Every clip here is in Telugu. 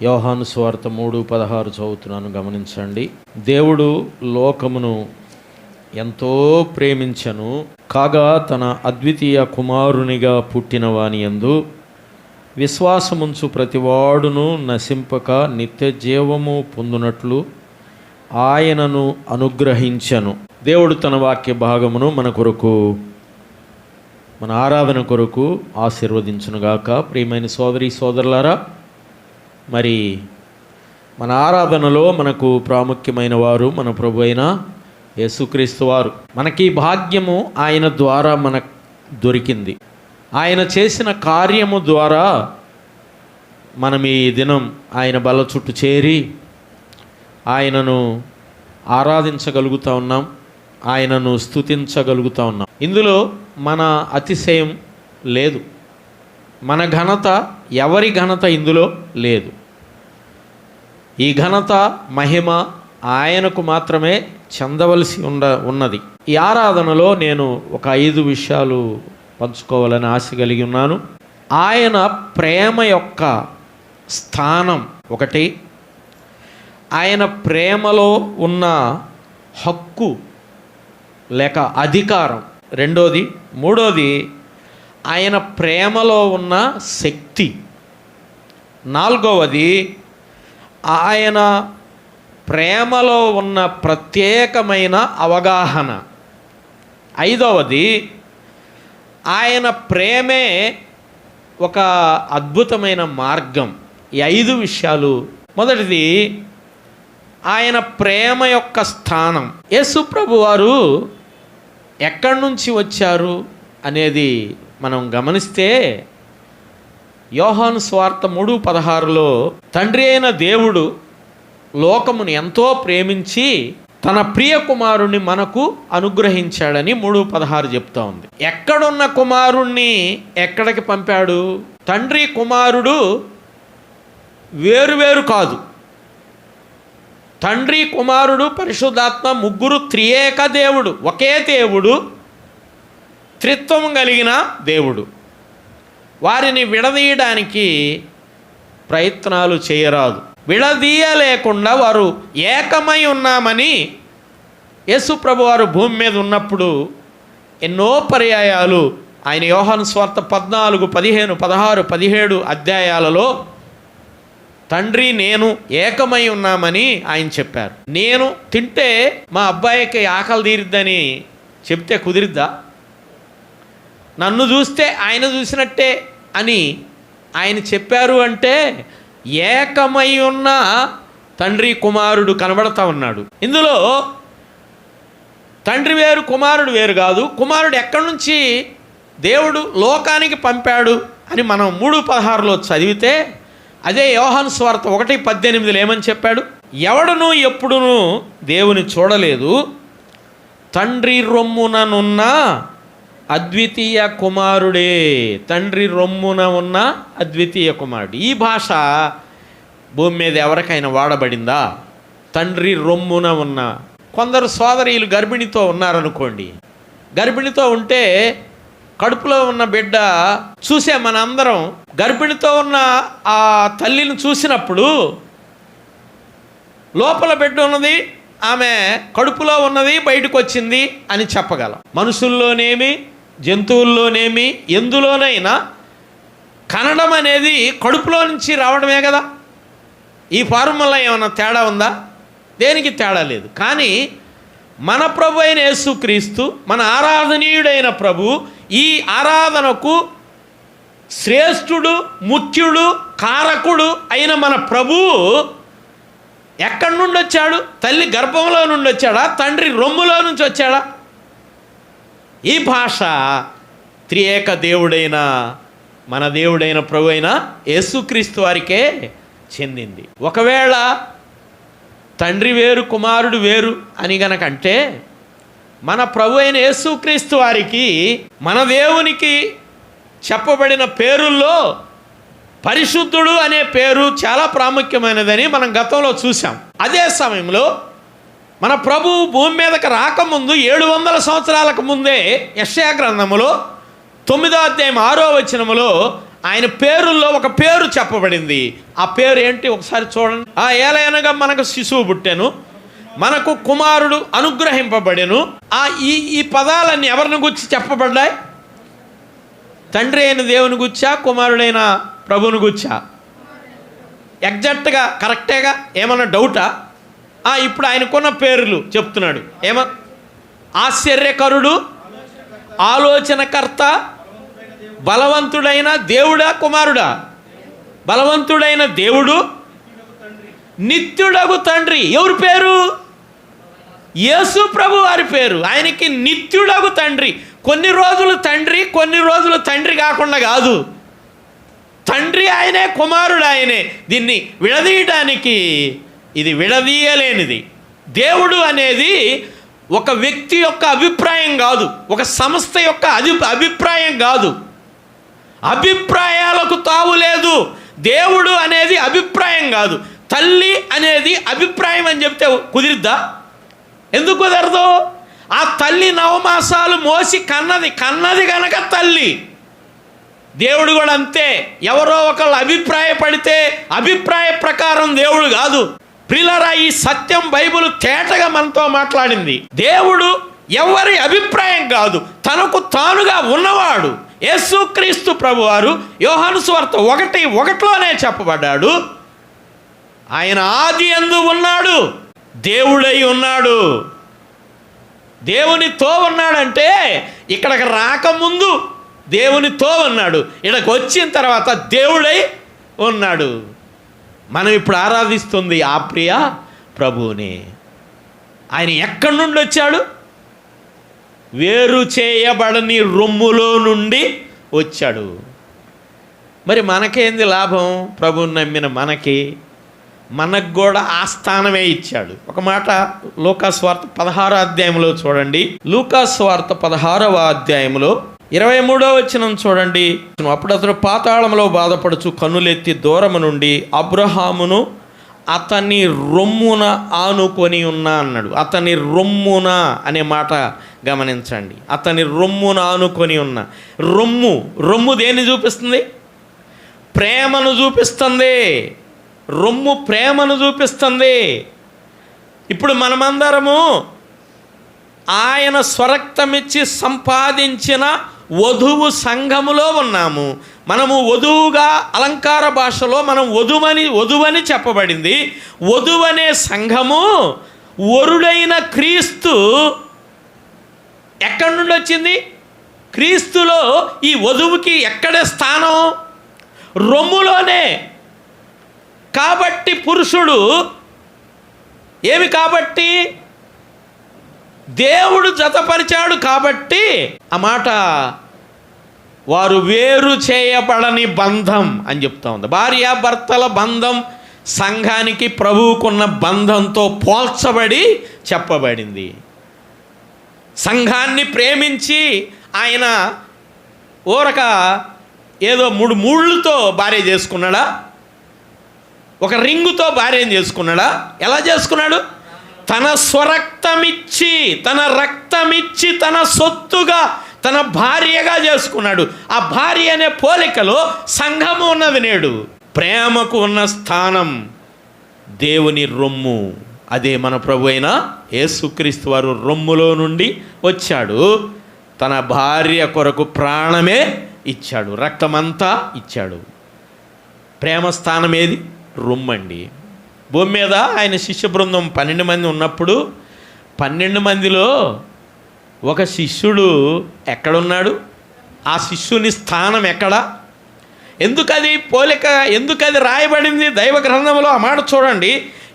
యోహాను సువార్త 3:16 చదువుతున్నాను, గమనించండి. దేవుడు లోకమును ఎంతో ప్రేమించెను, కాగా తన అద్వితీయ కుమారునిగా పుట్టిన వాని యందు విశ్వాసముంచు ప్రతివాడును నశింపక నిత్య జీవము పొందునట్లు ఆయనను అనుగ్రహించెను. దేవుడు తన వాక్య భాగమును మన కొరకు, మన ఆరాధన కొరకు ఆశీర్వదించునుగాక. ప్రియమైన సోదరి సోదరులారా, మరి మన ఆరాధనలో మనకు ప్రాముఖ్యమైన వారు మన ప్రభు అయిన యేసుక్రీస్తు వారు. మనకి భాగ్యము ఆయన ద్వారా మనకు దొరికింది. ఆయన చేసిన కార్యము ద్వారా మనం ఈ దినం ఆయన బల్ల చుట్టూ చేరి ఆయనను ఆరాధించగలుగుతూ ఉన్నాం, ఆయనను స్తుతించగలుగుతూ ఉన్నాం. ఇందులో మన అతిశయం లేదు, మన ఘనత, ఎవరి ఘనత ఇందులో లేదు. ఈ ఘనత, మహిమ ఆయనకు మాత్రమే చెందవలసి ఉన్నది. ఈ ఆరాధనలో నేను ఒక 5 విషయాలు పంచుకోవాలని ఆశ కలిగి ఉన్నాను. ఆయన ప్రేమ యొక్క స్థానం ఒకటి, ఆయన ప్రేమలో ఉన్న హక్కు లేక అధికారం రెండోది, మూడోది ఆయన ప్రేమలో ఉన్న శక్తి, నాలుగవది ఆయన ప్రేమలో ఉన్న ప్రత్యేకమైన అవగాహన, ఐదవది ఆయన ప్రేమే ఒక అద్భుతమైన మార్గం. ఈ 5 విషయాలు. మొదటిది ఆయన ప్రేమ యొక్క స్థానం. యేసు ప్రభు వారు ఎక్కడి నుంచి వచ్చారు అనేది మనం గమనిస్తే యోహాను సువార్త 3:16లో తండ్రి అయిన దేవుడు లోకమును ఎంతో ప్రేమించి తన ప్రియ కుమారుణ్ణి మనకు అనుగ్రహించాడని 3:16 చెప్తా ఉంది. ఎక్కడున్న కుమారుణ్ణి ఎక్కడికి పంపాడు? తండ్రి కుమారుడు వేరువేరు కాదు. తండ్రి కుమారుడు పరిశుద్ధాత్మ ముగ్గురు త్రియేక దేవుడు, ఒకే దేవుడు, త్రిత్వం కలిగిన దేవుడు. వారిని విడదీయడానికి ప్రయత్నాలు చేయరాదు. విడదీయలేకుండా వారు ఏకమై ఉన్నామని యేసు ప్రభు వారు భూమి మీద ఉన్నప్పుడు ఎన్నో పర్యాయాలు ఆయన యోహాను సువార్త 14, 15, 16, 17 అధ్యాయాలలో తండ్రి నేను ఏకమై ఉన్నామని ఆయన చెప్పారు. నేను తింటే మా అబ్బాయికి ఆకలి తీరిద్దని చెప్తే కుదిరిద్దా? నన్ను చూస్తే ఆయన చూసినట్టే అని ఆయన చెప్పారు అంటే ఏకమై ఉన్న తండ్రి కుమారుడు కనబడతా ఉన్నాడు. ఇందులో తండ్రి వేరు, కుమారుడు వేరు కాదు. కుమారుడు ఎక్కడి నుంచి దేవుడు లోకానికి పంపాడు అని మనం 3:16లో చదివితే అదే యోహాను సువార్త 1:18 ఏమని చెప్పాడు? ఎవడును ఎప్పుడును దేవుని చూడలేదు, తండ్రి రొమ్ముననున్న అద్వితీయ కుమారుడే. తండ్రి రొమ్మున ఉన్న అద్వితీయ కుమారుడు. ఈ భాష భూమి మీద ఎవరికైనా వాడబడిందా? తండ్రి రొమ్మున ఉన్న. కొందరు సోదరీలు గర్భిణితో ఉన్నారనుకోండి, గర్భిణితో ఉంటే కడుపులో ఉన్న బిడ్డ చూసే మన అందరం గర్భిణితో ఉన్న ఆ తల్లిని చూసినప్పుడు లోపల బిడ్డ ఉన్నది, ఆమె కడుపులో ఉన్నది, బయటకు వచ్చింది అని చెప్పగలం. మనుషుల్లోనేమి, జంతువుల్లోనేమి, ఎందులోనైనా కనడం అనేది కడుపులో నుంచి రావడమే కదా. ఈ ఫార్ములా ఏమైనా తేడా ఉందా? దేనికి తేడా లేదు. కానీ మన ప్రభు అయిన యేసుక్రీస్తు, మన ఆరాధనీయుడైన ప్రభు, ఈ ఆరాధనకు శ్రేష్ఠుడు, ముఖ్యుడు, కారకుడు అయిన మన ప్రభు ఎక్కడి నుండి వచ్చాడు? తల్లి గర్భంలో నుండి వచ్చాడా? తండ్రి రొమ్ములో నుంచి వచ్చాడా? ఈ భాష త్రియేక దేవుడైన మన దేవుడైన ప్రభు అయిన యేసుక్రీస్తు వారికే చెందింది. ఒకవేళ తండ్రి వేరు, కుమారుడు వేరు అని గనకంటే మన ప్రభు అయిన యేసుక్రీస్తు వారికి, మన దేవునికి చెప్పబడిన పేరుల్లో పరిశుద్ధుడు అనే పేరు చాలా ప్రాముఖ్యమైనదని మనం గతంలో చూసాం. అదే సమయంలో మన ప్రభు భూమి మీదకి రాకముందు 700 సంవత్సరాలకు ముందే యెషయా గ్రంథములో 9వ అధ్యాయం 6వ వచనములో ఆయన పేరుల్లో ఒక పేరు చెప్పబడింది. ఆ పేరు ఏంటి ఒకసారి చూడండి. ఏలయనగా మనకు శిశువు పుట్టెను, మనకు కుమారుడు అనుగ్రహింపబడెను. ఈ పదాలన్నీ ఎవరిని గురించి చెప్పబడ్డాయి? తండ్రి అయిన దేవుని గుచ్చా, కుమారుడైన ప్రభుని గుచ్చా? ఎగ్జాక్ట్గా కరెక్టేగా? ఏమన్నా డౌటా? ఇప్పుడు ఆయనకున్న పేర్లు చెప్తున్నాడు. ఆశ్చర్యకరుడు, ఆలోచనకర్త, బలవంతుడైన దేవుడా, కుమారుడా? బలవంతుడైన దేవుడు, నిత్యుడగు తండ్రి. ఎవరి పేరు? యేసు ప్రభు వారి పేరు. ఆయనకి నిత్యుడగు తండ్రి. కొన్ని రోజులు తండ్రి, కొన్ని రోజులు తండ్రి కాకుండా కాదు. తండ్రి ఆయనే, కుమారుడు ఆయనే. దీన్ని విడదీయడానికి ఇది విడదీయలేనిది. దేవుడు అనేది ఒక వ్యక్తి యొక్క అభిప్రాయం కాదు, ఒక సంస్థ యొక్క అభిప్రాయం కాదు. అభిప్రాయాలకు తావు లేదు. దేవుడు అనేది అభిప్రాయం కాదు. తల్లి అనేది అభిప్రాయం అని చెప్తే కుదిరిద్దా? ఎందుకు కుదరదు? ఆ తల్లి 9 మాసాలు మోసి కన్నది గనక తల్లి. దేవుడు కూడా అంతే. ఎవరో ఒకళ్ళు అభిప్రాయపడితే అభిప్రాయ ప్రకారం దేవుడు కాదు. ప్రియులారా, ఈ సత్యం బైబిల్ తేటగా మనతో మాట్లాడింది. దేవుడు ఎవరి అభిప్రాయం కాదు, తనకు తానుగా ఉన్నవాడు. యేసుక్రీస్తు ప్రభువారు యోహాను సువార్త 1:1 చెప్పబడ్డాడు. ఆయన ఆది యందు ఉన్నాడు, దేవుడై ఉన్నాడు. దేవునితో ఉన్నాడంటే ఇక్కడికి రాకముందు దేవునితో ఉన్నాడు, ఇక్కడికి వచ్చిన తర్వాత దేవుడై ఉన్నాడు. మనం ఇప్పుడు ఆరాధిస్తుంది ఆ ప్రియ ప్రభువుని. ఆయన ఎక్కడి నుండి వచ్చాడు? వేరు చేయబడని రొమ్ములో నుండి వచ్చాడు. మరి మనకేంది లాభం? ప్రభువుని నమ్మిన మనకు కూడా ఆ స్థానమే ఇచ్చాడు. ఒక మాట లూకాసు వార్త 16వ అధ్యాయంలో చూడండి. లూకాసు వార్త 16వ అధ్యాయంలో 23వ వచనం చూడండి. అప్పుడు అతడు పాతాళంలో బాధపడుచు కన్నులెత్తి దూరము నుండి అబ్రహామును అతని రొమ్మున ఆనుకొని ఉన్నా అన్నాడు. అతని రొమ్మున అనే మాట గమనించండి. అతని రొమ్మున ఆనుకొని ఉన్న. రొమ్ము దేన్ని చూపిస్తుంది? ప్రేమను చూపిస్తుంది. రొమ్ము ప్రేమను చూపిస్తుంది. ఇప్పుడు మనమందరము ఆయన స్వరక్తమిచ్చి సంపాదించిన వధువు సంఘములో ఉన్నాము. మనము వధువుగా అలంకార భాషలో మనం వధువని చెప్పబడింది. వధువనే సంఘము వరుడైన క్రీస్తు ఎక్కడి నుండి వచ్చింది? క్రీస్తులో ఈ వధువుకి ఎక్కడే స్థానం? రొమ్ములోనే. కాబట్టి పురుషుడు కాబట్టి దేవుడు జతపరిచాడు. కాబట్టి ఆ మాట వారు వేరు చేయబడని బంధం అని చెప్తా ఉంది. భార్యాభర్తల బంధం సంఘానికి ప్రభువుకున్న బంధంతో పోల్చబడి చెప్పబడింది. సంఘాన్ని ప్రేమించి ఆయన ఊరక ఏదో 3 ముళ్ళుతో భార్య చేసుకున్నాడా? ఒక రింగుతో భార్యను చేసుకున్నాడా? ఎలా చేసుకున్నాడు? తన స్వరక్తమిచ్చి, తన రక్తమిచ్చి, తన సొత్తుగా, తన భార్యగా చేసుకున్నాడు. ఆ భార్య అనే పోలికలో సంఘము ఉన్నది. నేడు ప్రేమకు ఉన్న స్థానం దేవుని రొమ్ము. అదే మన ప్రభు అయిన యేసుక్రీస్తు వారు రొమ్ములో నుండి వచ్చాడు. తన భార్య కొరకు ప్రాణమే ఇచ్చాడు, రక్తమంతా ఇచ్చాడు. ప్రేమ స్థానం ఏది? రొమ్మండి. భూమి మీద ఆయన శిష్య బృందం 12 మంది ఉన్నప్పుడు 12 మందిలో ఒక శిష్యుడు ఎక్కడున్నాడు? ఆ శిష్యుని స్థానం ఎక్కడ? ఎందుకది పోలిక, ఎందుకది రాయబడింది దైవ గ్రంథంలో? ఆ మాట చూడండి.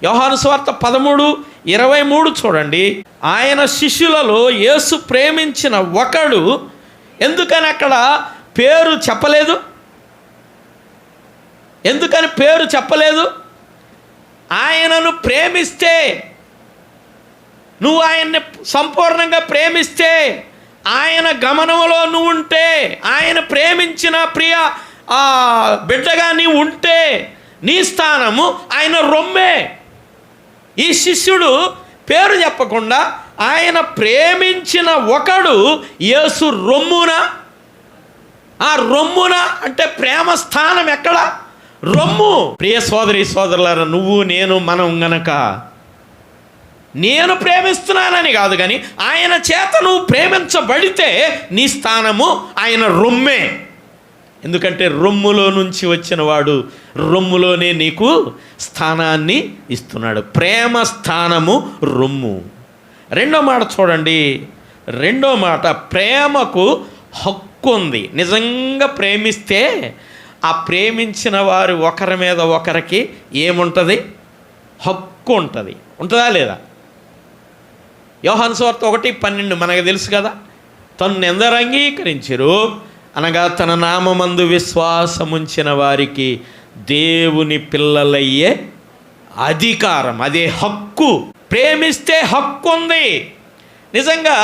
యోహాను సువార్త 13:23 చూడండి. ఆయన శిష్యులలో యేసు ప్రేమించిన ఒకడు. ఎందుకని అక్కడ పేరు చెప్పలేదు? ఎందుకని పేరు చెప్పలేదు? ఆయనను ప్రేమిస్తే, నువ్వు ఆయన్ని సంపూర్ణంగా ప్రేమిస్తే, ఆయన గమనంలో నువ్వు ఉంటే, ఆయన ప్రేమించిన ప్రియ బిడ్డగా నీవు ఉంటే, నీ స్థానము ఆయన రొమ్మే. ఈ శిష్యుడు పేరు చెప్పకుండా ఆయన ప్రేమించిన ఒకడు యేసు రొమ్మున ఆ రొమ్మున అంటే ప్రేమ స్థానం ఎక్కడ? రొమ్ము. ప్రియ సోదరి సోదరులారా, నువ్వు నేను మనం గనక, నేను ప్రేమిస్తున్నానని కాదు కానీ ఆయన చేత నువ్వు ప్రేమించబడితే నీ స్థానము ఆయన రొమ్మే. ఎందుకంటే రొమ్ములో నుంచి వచ్చిన వాడు రొమ్ములోనే నీకు స్థానాన్ని ఇస్తున్నాడు. ప్రేమ స్థానము రొమ్ము. రెండో మాట చూడండి. రెండో మాట, ప్రేమకు హక్కు ఉంది. నిజంగా ప్రేమిస్తే ఆ ప్రేమించిన వారు ఒకరి మీద ఒకరికి ఏముంటుంది? హక్కు ఉంటుంది. ఉంటుందా లేదా? యోహాను సువార్త 1:12 మనకు తెలుసు కదా. తన్ను ఎందరు అంగీకరించిరు అనగా తన నామమందు విశ్వాసముంచిన వారికి దేవుని పిల్లలయ్యే అధికారం. అదే హక్కు. ప్రేమిస్తే హక్కు ఉంది. నిజంగా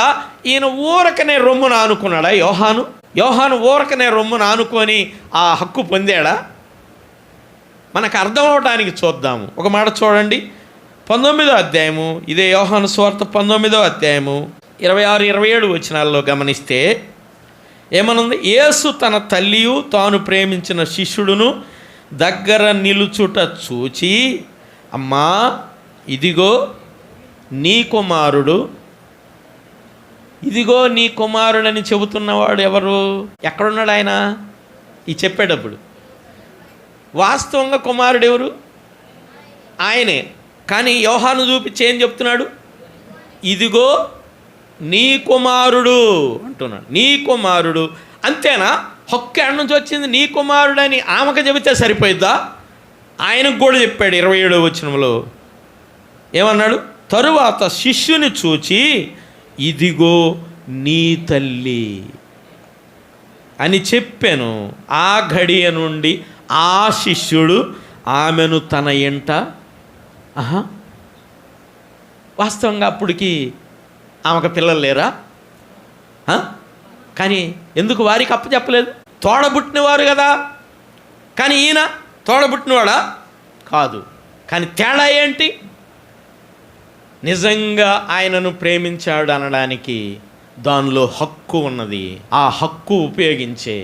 ఈయన ఊరకనే రొమ్మును ఆనుకున్నాడా? యోహాను ఊరకనే రొమ్మును ఆనుకొని ఆ హక్కు పొందాడా? మనకు అర్థం అవడానికి చూద్దాము. ఒక మాట చూడండి, 19వ అధ్యాయము, ఇదే యోహాను సువార్త 19వ అధ్యాయము 26-27 వచనాల్లో గమనిస్తే ఏమనుంది? యేసు తన తల్లియు తాను ప్రేమించిన శిష్యుడును దగ్గర నిలుచుట చూచి, అమ్మా ఇదిగో నీ కుమారుడు, ఇదిగో నీ కుమారుడని చెబుతున్నవాడు ఎవరు? ఎక్కడున్నాడు ఆయన? ఈ చెప్పేటప్పుడు వాస్తవంగా కుమారుడు ఎవరు? ఆయనే. కానీ యోహాను చూపించి ఏం చెప్తున్నాడు? ఇదిగో నీ కుమారుడు అంటున్నాడు. నీ కుమారుడు. అంతేనా? హక్కు ఎక్కడి నుంచి వచ్చింది? నీ కుమారుడని ఆమెకు చెబితే సరిపోయిద్దా? ఆయనకు కూడా చెప్పాడు 27వ వచనంలో. ఏమన్నాడు? తరువాత శిష్యుని చూచి, ఇదిగో నీ తల్లి అని చెప్పాను. ఆ ఘడియ నుండి ఆ శిష్యుడు ఆమెను తన ఎంట వాస్తవంగా అప్పటికి ఆమెకు పిల్లలు లేరా? కానీ ఎందుకు వారికి అప్పచెప్పలేదు? తోడబుట్టినవారు కదా. కానీ ఈయన తోడబుట్టినవాడా? కాదు. కానీ తేడా ఏంటి? నిజంగా ఆయనను ప్రేమించాడు అనడానికి దానిలో హక్కు ఉన్నది. ఆ హక్కు ఉపయోగించే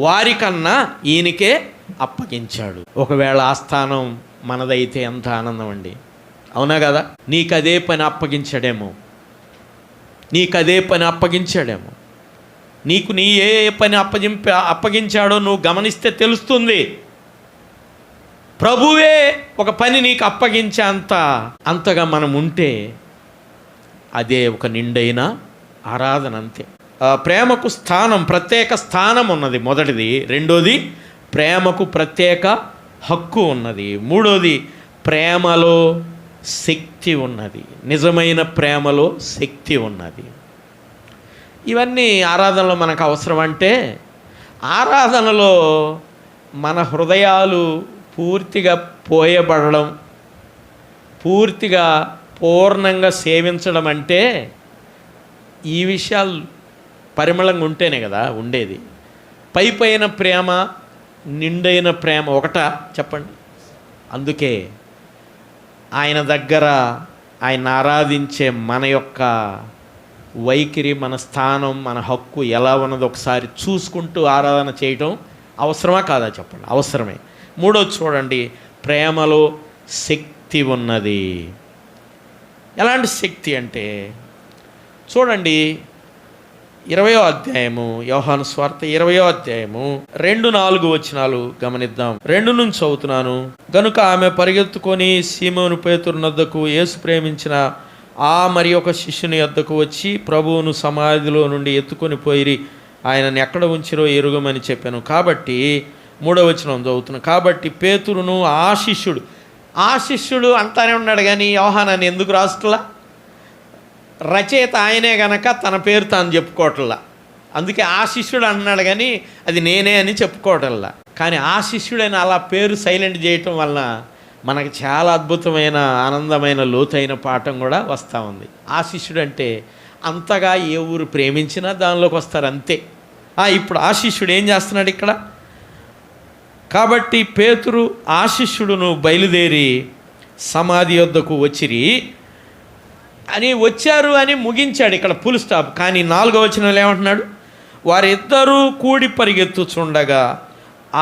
వారికన్నా ఈయనకే అప్పగించాడు. ఒకవేళ ఆ స్థానం మనదైతే ఎంత ఆనందం అండి. అవునా కదా? నీకు అదే పని అప్పగించాడేమో. నీకు నీ ఏ పని అప్పగించాడో నువ్వు గమనిస్తే తెలుస్తుంది. ప్రభువే ఒక పని నీకు అప్పగించే అంతగా మనం ఉంటే అదే ఒక నిండైన ఆరాధన. అంతే. ప్రేమకు ప్రత్యేక స్థానం ఉన్నది, మొదటిది. రెండోది, ప్రేమకు ప్రత్యేక హక్కు ఉన్నది. మూడోది, ప్రేమలో శక్తి ఉన్నది. నిజమైన ప్రేమలో శక్తి ఉన్నది. ఇవన్నీ ఆరాధనలో మనకు అవసరం. అంటే ఆరాధనలో మన హృదయాలు పూర్తిగా పోయబడడం, పూర్ణంగా సేవించడం అంటే ఈ విషయాలు పరిమళంగా ఉంటేనే కదా ఉండేది. పైన ప్రేమ, నిండైన ప్రేమ ఒకటా చెప్పండి? అందుకే ఆయన దగ్గర ఆయన ఆరాధించే మన యొక్క వైఖరి, మన స్థానం, మన హక్కు ఎలా ఉన్నదో ఒకసారి చూసుకుంటూ ఆరాధన చేయటం అవసరమా కాదా చెప్పండి? అవసరమే. మూడోది చూడండి, ప్రేమలో శక్తి ఉన్నది. ఎలాంటి శక్తి అంటే చూడండి, 20వ అధ్యాయము యోహాను సువార్త 20వ అధ్యాయము 2-4 వచనాలు గమనిద్దాం. 2 నుంచి చదువుతున్నాను. గనుక ఆమె పరిగెత్తుకొని సీమోను పేతురు నద్దకు యేసు ప్రేమించిన మరి ఒక శిష్యుని వద్దకు వచ్చి ప్రభువును సమాధిలో నుండి ఎత్తుకొని పోయి ఆయనని ఎక్కడ ఉంచిరో ఎరుగమని చెప్పాను. కాబట్టి 3వ వచనం చదువుతున్నాను. కాబట్టి పేతురును ఆ శిష్యుడు అంతానే ఉన్నాడు కానీ యోహానాన్ని ఎందుకు రాసుట్లా? రచయిత ఆయనే గనక తన పేరు తాను చెప్పుకోవట్లా. అందుకే ఆ శిష్యుడు అన్నాడు కానీ అది నేనే అని చెప్పుకోవటంలా. కానీ ఆ శిష్యుడైన అలా పేరు సైలెంట్ చేయటం వలన మనకు చాలా అద్భుతమైన, ఆనందమైన, లోతైన పాఠం కూడా వస్తూ ఉంది. ఆ శిష్యుడు అంటే అంతగా ఏ ఊరు ప్రేమించినా దానిలోకి వస్తారు అంతే. ఇప్పుడు ఆ శిష్యుడు ఏం చేస్తున్నాడు ఇక్కడ? కాబట్టి పేతురు ఆ శిష్యుడును బయలుదేరి సమాధి వద్దకు వచ్చారు అని ముగించాడు ఇక్కడ ఫుల్ స్టాప్. కానీ 4వ వచనంలో ఏమంటున్నాడు? వారిద్దరూ కూడి పరిగెత్తుచుండగా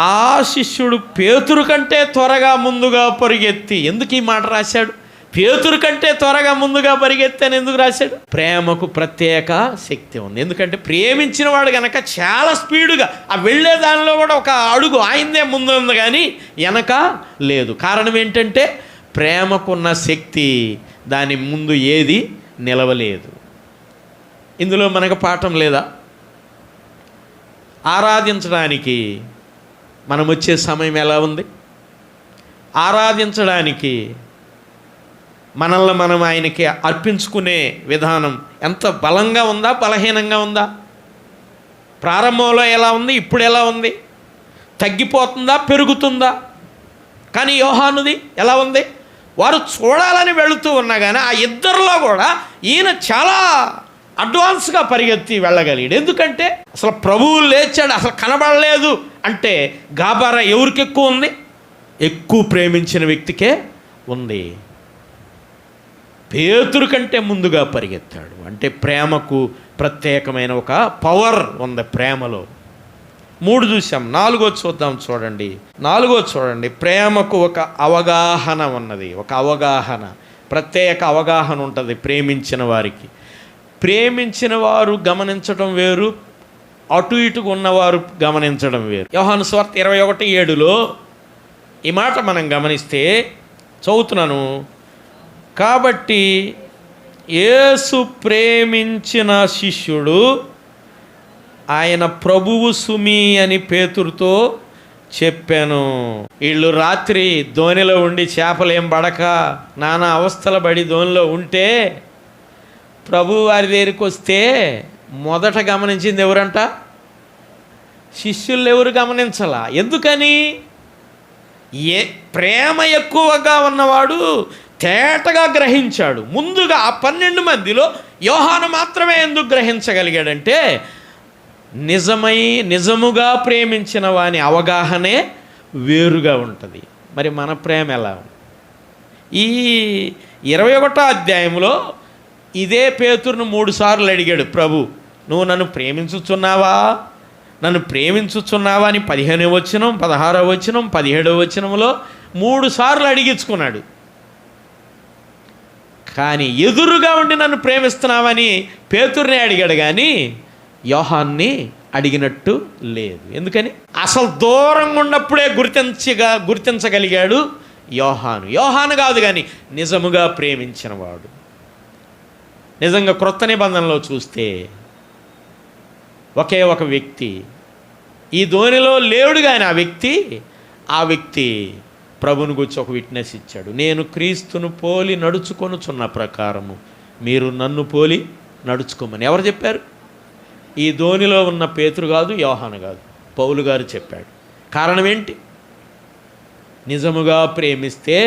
ఆ శిష్యుడు పేతురు కంటే త్వరగా ముందుగా పరిగెత్తి. ఎందుకు ఈ మాట రాశాడు? పేతురు కంటే త్వరగా ముందుగా పరిగెత్తి అని ఎందుకు రాశాడు? ప్రేమకు ప్రత్యేక శక్తి ఉంది. ఎందుకంటే ప్రేమించిన వాడు కనుక చాలా స్పీడుగా ఆ వెళ్ళే దానిలో కూడా ఒక అడుగు ఆయనదే ముందు ఉంది, కానీ వెనక లేదు. కారణం ఏంటంటే ప్రేమకున్న శక్తి, దాని ముందు ఏది నిలవలేదు. ఇందులో మనకు పాఠం లేదా? ఆరాధించడానికి మనం వచ్చే సమయం ఎలా ఉంది? ఆరాధించడానికి మనల్ని మనం ఆయనకి అర్పించుకునే విధానం ఎంత బలంగా ఉందా, బలహీనంగా ఉందా? ప్రారంభంలో ఎలా ఉంది, ఇప్పుడు ఎలా ఉంది? తగ్గిపోతుందా, పెరుగుతుందా? కానీ యోహానుది ఎలా ఉంది? వారు చూడాలని వెళుతూ ఉన్నా కానీ ఆ ఇద్దరిలో కూడా ఈయన చాలా అడ్వాన్స్గా పరిగెత్తి వెళ్ళగలిగాడు. ఎందుకంటే అసలు ప్రభువు లేచాడు, అసలు కనబడలేదు అంటే గాబరా ఎవరికి ఎక్కువ ఉంది? ఎక్కువ ప్రేమించిన వ్యక్తికే ఉంది. పేతురు కంటే ముందుగా పరిగెత్తాడు. అంటే ప్రేమకు ప్రత్యేకమైన ఒక పవర్ ఉంది ప్రేమలో. 3 చూసాం, 4 చూద్దాం. చూడండి. ప్రేమకు ఒక అవగాహన ఉన్నది. ఒక అవగాహన, ప్రత్యేక అవగాహన ఉంటుంది ప్రేమించిన వారికి. ప్రేమించిన వారు గమనించడం వేరు, అటు ఇటుగా ఉన్నవారు గమనించడం వేరు. యోహాను సువార్త 21:7లో ఈ మాట మనం గమనిస్తే, చదువుతున్నాను. కాబట్టి యేసు ప్రేమించిన శిష్యుడు ఆయన ప్రభువు సుమి అని పేతురుతో చెప్పాను. వీళ్ళు రాత్రి దోణిలో ఉండి చేపలేం పడక నానా అవస్థలు పడి దోణిలో ఉంటే ప్రభు వారి దగ్గరికి వస్తే మొదట గమనించింది ఎవరంట? శిష్యులు ఎవరు గమనించాలా? ఎందుకని? ప్రేమ ఎక్కువగా ఉన్నవాడు తేటగా గ్రహించాడు. ముందుగా ఆ 12 మందిలో యోహాను మాత్రమే ఎందుకు గ్రహించగలిగాడంటే నిజముగా ప్రేమించిన వాని అవగాహనే వేరుగా ఉంటుంది. మరి మన ప్రేమ ఎలా? ఈ 21వ అధ్యాయంలో ఇదే పేతురును 3 సార్లు అడిగాడు ప్రభు, నువ్వు నన్ను ప్రేమించుచున్నావా అని 15వ వచనం, 16వ వచనం, 17వ వచనంలో 3 సార్లు అడిగించుకున్నాడు. కానీ ఎదురుగా ఉండి నన్ను ప్రేమిస్తున్నావని పేతురునే అడిగాడు, కానీ యోహాన్ని అడిగినట్టు లేదు. ఎందుకని? అసలు దూరంగా ఉన్నప్పుడే గుర్తించగలిగాడు యోహాను కాదు, కానీ నిజముగా ప్రేమించిన వాడు. నిజంగా క్రొత్త నిబంధనలో చూస్తే ఒకే ఒక వ్యక్తి ఈ ధోనిలో లేడు, కానీ ఆ వ్యక్తి ప్రభుని గురించి ఒక విట్నెస్ ఇచ్చాడు. నేను క్రీస్తును పోలి నడుచుకొనుచున్న ప్రకారము మీరు నన్ను పోలి నడుచుకోమని. ఎవరు చెప్పారు? ఈ ధోనిలో ఉన్న పేతురు కాదు, యోహాను కాదు, పౌలు గారు చెప్పాడు. కారణం ఏంటి? నిజముగా ప్రేమిస్తే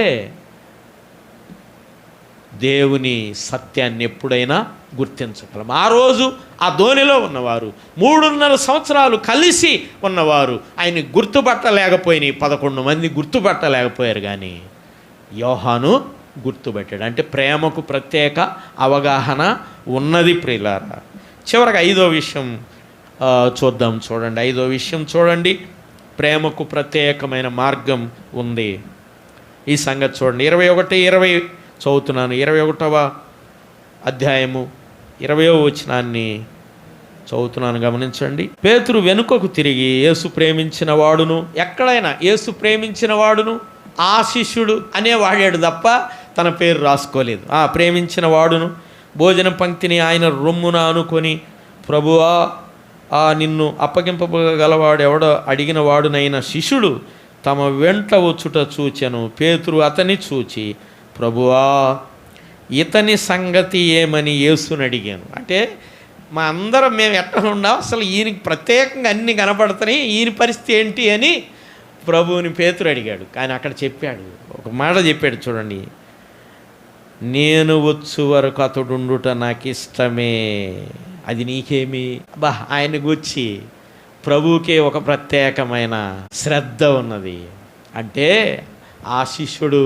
దేవుని సత్యాన్ని ఎప్పుడైనా గుర్తించగలం. ఆ రోజు ఆ ధోనిలో ఉన్నవారు 3.5 సంవత్సరాలు కలిసి ఉన్నవారు ఆయన్ని గుర్తుపట్టలేకపోయినాయి. 11 మంది గుర్తుపట్టలేకపోయారు, కానీ యోహాను గుర్తుపట్టాడు. అంటే ప్రేమకు ప్రత్యేక అవగాహన ఉన్నది ప్రియులారా. చివరికి 5వ విషయం చూద్దాం. చూడండి, 5వ విషయం చూడండి. ప్రేమకు ప్రత్యేకమైన మార్గం ఉంది. ఈ సంగతి చూడండి. 21:20 చదువుతున్నాను. 21వ అధ్యాయము 20వ వచనాన్ని చదువుతున్నాను, గమనించండి. పేతురు వెనుకకు తిరిగి యేసు ప్రేమించిన వాడును, ఎక్కడైనా యేసు ప్రేమించిన వాడును ఆ శిష్యుడు అనే వాడాడు తప్ప తన పేరు రాసుకోలేదు. ప్రేమించిన వాడును భోజన పంక్తిని ఆయన రొమ్మున అనుకొని, ప్రభువా నిన్ను అప్పగింపగలవాడు ఎవడో అడిగిన వాడునైన శిష్యుడు తమ వెంట వచ్చుట చూచెను. పేతురు అతని చూచి, ప్రభువా ఇతని సంగతి ఏమని యేసుని అడిగాను. అంటే మా అందరం మేము ఎట్లా ఉన్నాం, అసలు ఈయనకి ప్రత్యేకంగా అన్నీ కనపడుతున్నాయి, ఈయన పరిస్థితి ఏంటి అని ప్రభువుని పేతురు అడిగాడు. కానీ అక్కడ చెప్పాడు, ఒక మాట చెప్పాడు చూడండి, నేను వచ్చు వరకు అతడుండుట నాకు ఇష్టమే, అది నీకేమి? ఆయన గురించి ప్రభువుకే ఒక ప్రత్యేకమైన శ్రద్ధ ఉన్నది. అంటే ఆ శిష్యుడు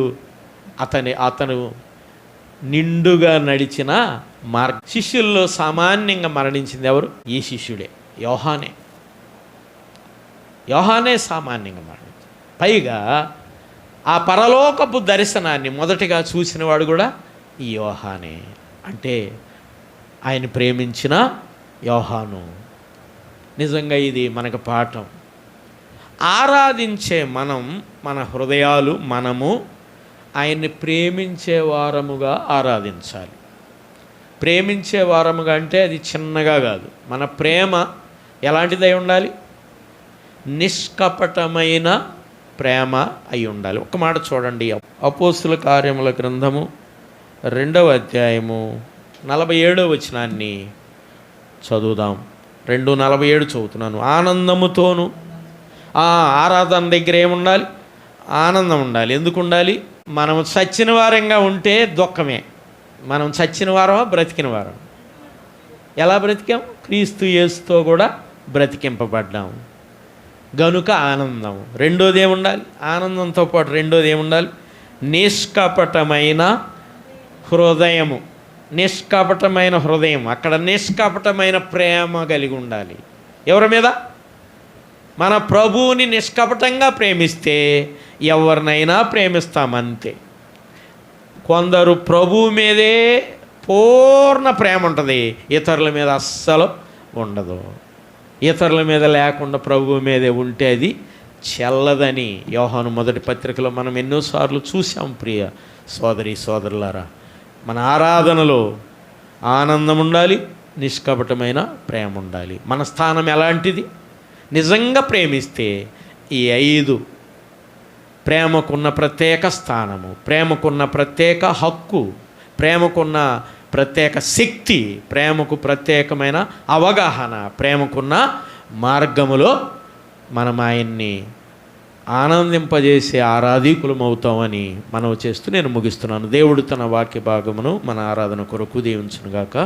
అతను నిండుగా నడిచిన శిష్యుల్లో సామాన్యంగా మరణించింది ఎవరు? ఈ శిష్యుడే. యోహానే సామాన్యంగా మాట్లాడుతాడు. పైగా ఆ పరలోకపు దర్శనాన్ని మొదటిగా చూసినవాడు కూడా ఈ యోహానే. అంటే ఆయన ప్రేమించిన యోహాను. నిజంగా ఇది మనకు పాఠం. ఆరాధించే మన హృదయాలు మనము ఆయన్ని ప్రేమించే వారముగా ఆరాధించాలి. ప్రేమించే వారముగా అంటే అది చిన్నగా కాదు. మన ప్రేమ ఎలాంటిదై ఉండాలి? నిష్కపటమైన ప్రేమ అయి ఉండాలి. ఒక మాట చూడండి, అపోస్తుల కార్యముల గ్రంథము 2వ అధ్యాయము 47వ వచనాన్ని చదువుదాం. 2:47 చదువుతున్నాను. ఆనందముతోను, ఆరాధన దగ్గర ఏముండాలి? ఆనందం ఉండాలి. ఎందుకు ఉండాలి? మనం చచ్చిన వారంగా ఉంటే దుఃఖమే. మనం చచ్చిన వారమా బ్రతికిన వారం? ఎలా బ్రతికాం? క్రీస్తు యేసుతో కూడా బ్రతికింపబడ్డాము గనుక ఆనందం. రెండోది ఏముండాలి? ఆనందంతో పాటు రెండోది ఏముండాలి? నిష్కపటమైన హృదయము. నిష్కపటమైన హృదయం, అక్కడ నిష్కపటమైన ప్రేమ కలిగి ఉండాలి. ఎవరి మీద? మన ప్రభువుని నిష్కపటంగా ప్రేమిస్తే ఎవరినైనా ప్రేమిస్తామంతే. కొందరు ప్రభువు మీదే పూర్ణ ప్రేమ ఉంటుంది, ఇతరుల మీద అస్సలు ఉండదు. ఇతరుల మీద లేకుండా ప్రభువు మీదే ఉంటే అది చెల్లదని యోహాను మొదటి పత్రికలో మనం ఎన్నోసార్లు చూసాం. ప్రియ సోదరి సోదరులారా, మన ఆరాధనలో ఆనందం ఉండాలి, నిష్కపటమైన ప్రేమ ఉండాలి. మన స్థానం ఎలాంటిది? నిజంగా ప్రేమిస్తే ఈ 5 ప్రేమకున్న ప్రత్యేక స్థానము, ప్రేమకున్న ప్రత్యేక హక్కు, ప్రేమకున్న ప్రత్యేక శక్తి, ప్రేమకు ప్రత్యేకమైన అవగాహన, ప్రేమకున్న మార్గములో మనం ఆయన్ని ఆనందింపజేసే ఆరాధీకులం అవుతామని మనవి చేస్తూ నేను ముగిస్తున్నాను. దేవుడు తన వాక్య భాగమును మన ఆరాధన కొరకు దీవించునుగాక.